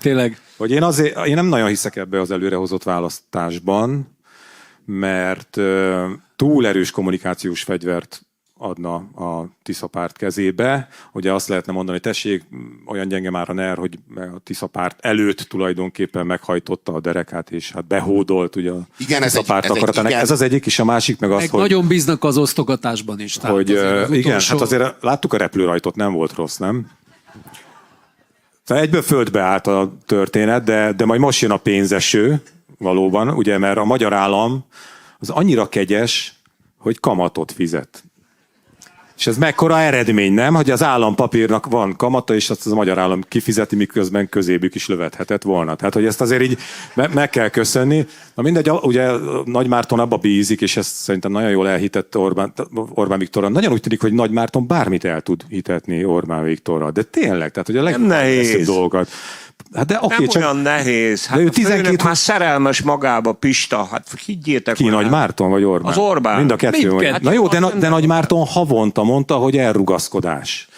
Tényleg. Hogy én nem nagyon hiszek ebbe az előrehozott választásban, mert túl erős kommunikációs fegyvert adna a Tisza párt kezébe. Ugye azt lehetne mondani, hogy tessék, olyan gyenge már a NER, hogy a Tisza párt előtt tulajdonképpen meghajtotta a derekát, és hát behódolt ugye a Tisza párt akaratának. Ez az egyik, és a másik meg az, hogy... Nagyon bíznak az osztogatásban is. Hogy igen, hát azért láttuk a repülőrajtot, nem volt rossz, nem? Tehát egyből földbe állt a történet, de majd most jön a pénzeső, valóban, ugye, mert a magyar állam az annyira kegyes, hogy kamatot fizet. És ez mekkora eredmény, nem? Hogy az állampapírnak van kamata, és azt az a magyar állam kifizeti, miközben közébük is lövethetett volna. Tehát, hogy ezt azért így meg kell köszönni. Na mindegy, ugye Nagy Márton abba bízik, és ezt szerintem nagyon jól elhitett Orbán Viktorral. Nagyon úgy tűnik, hogy Nagy Márton bármit el tud hitetni Orbán Viktorral. De tényleg, tehát hogy a legnehéz dolgokat. Hát de nem csak olyan nehéz. Hát de ő 12... már szerelmes magába, Pista. Hát higgyétek. Ki, Nagy Márton vagy Orbán? Az Orbán. Mind a kettő. Hát na jó, de Nagy Márton havonta mondta, hogy elrugaszkodás.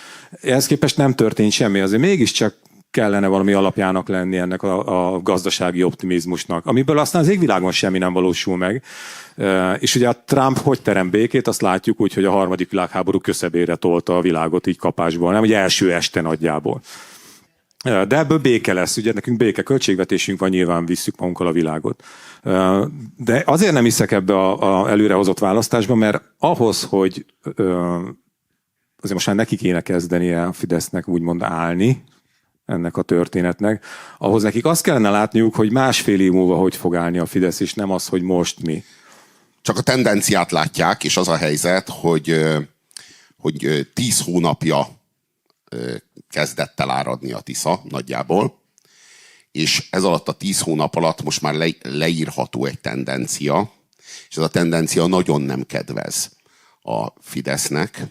Ehhez képest nem történt semmi. Azért mégiscsak kellene valami alapjának lenni ennek a gazdasági optimizmusnak, amiből aztán az égvilágon semmi nem valósul meg. És ugye a Trump hogy terem békét, azt látjuk úgy, hogy a harmadik világháború köszebére tolta a világot így kapásból, nem? Ugye első este nagyjából. De ebből béke lesz, ugye nekünk béke költségvetésünk van, nyilván visszük magunkkal a világot. De azért nem hiszek ebbe a előrehozott választásba, mert ahhoz, hogy azért most már neki kéne kezdenie a Fidesznek úgymond állni ennek a történetnek, ahhoz nekik azt kellene látniuk, hogy másfél év múlva hogy fog állni a Fidesz, és nem az, hogy most mi. Csak a tendenciát látják, és az a helyzet, hogy 10 hónapja kezdett el áradni a Tisza nagyjából, és ez alatt a 10 hónap alatt most már leírható egy tendencia, és ez a tendencia nagyon nem kedvez a Fidesznek,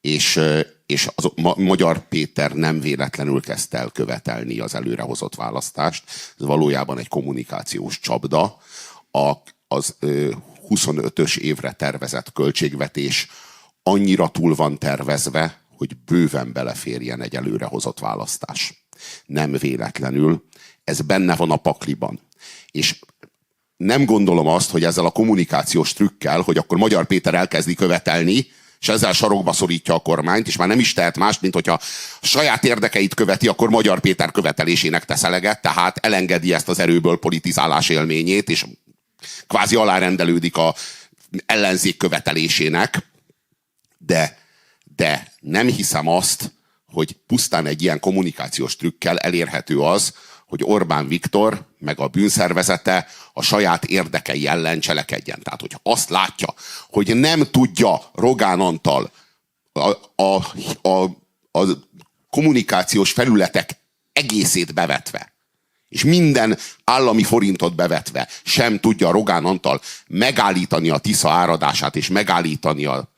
és Magyar Péter nem véletlenül kezdte el követelni az előrehozott választást. Ez valójában egy kommunikációs csapda. Az 25-ös évre tervezett költségvetés annyira túl van tervezve, hogy bőven beleférjen egy előrehozott választás. Nem véletlenül. Ez benne van a pakliban. És nem gondolom azt, hogy ezzel a kommunikációs trükkel, hogy akkor Magyar Péter elkezdi követelni, és ezzel sarokba szorítja a kormányt, és már nem is tehet mást, mint hogyha a saját érdekeit követi, akkor Magyar Péter követelésének tesz eleget, tehát elengedi ezt az erőből politizálás élményét, és kvázi alárendelődik a ellenzék követelésének, de nem hiszem azt, hogy pusztán egy ilyen kommunikációs trükkel elérhető az, hogy Orbán Viktor meg a bűnszervezete a saját érdekei ellen cselekedjen. Tehát, hogyha azt látja, hogy nem tudja Rogán Antal a kommunikációs felületek egészét bevetve, és minden állami forintot bevetve sem tudja Rogán Antal megállítani a Tisza áradását, és megállítani a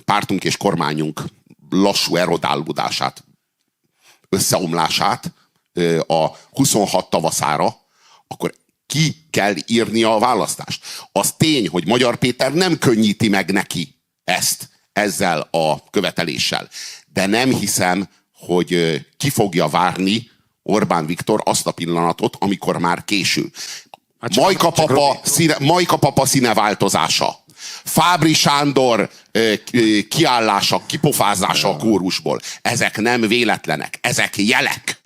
pártunk és kormányunk lassú erodálódását, összeomlását a 26 tavaszára, akkor ki kell írnia a választást. Az tény, hogy Magyar Péter nem könnyíti meg neki ezt ezzel a követeléssel. De nem hiszem, hogy ki fogja várni Orbán Viktor azt a pillanatot, amikor már késő. Majka papa színeváltozása. Fábry Sándor kiállása, kipofázása a kórusból. Ezek nem véletlenek, ezek jelek.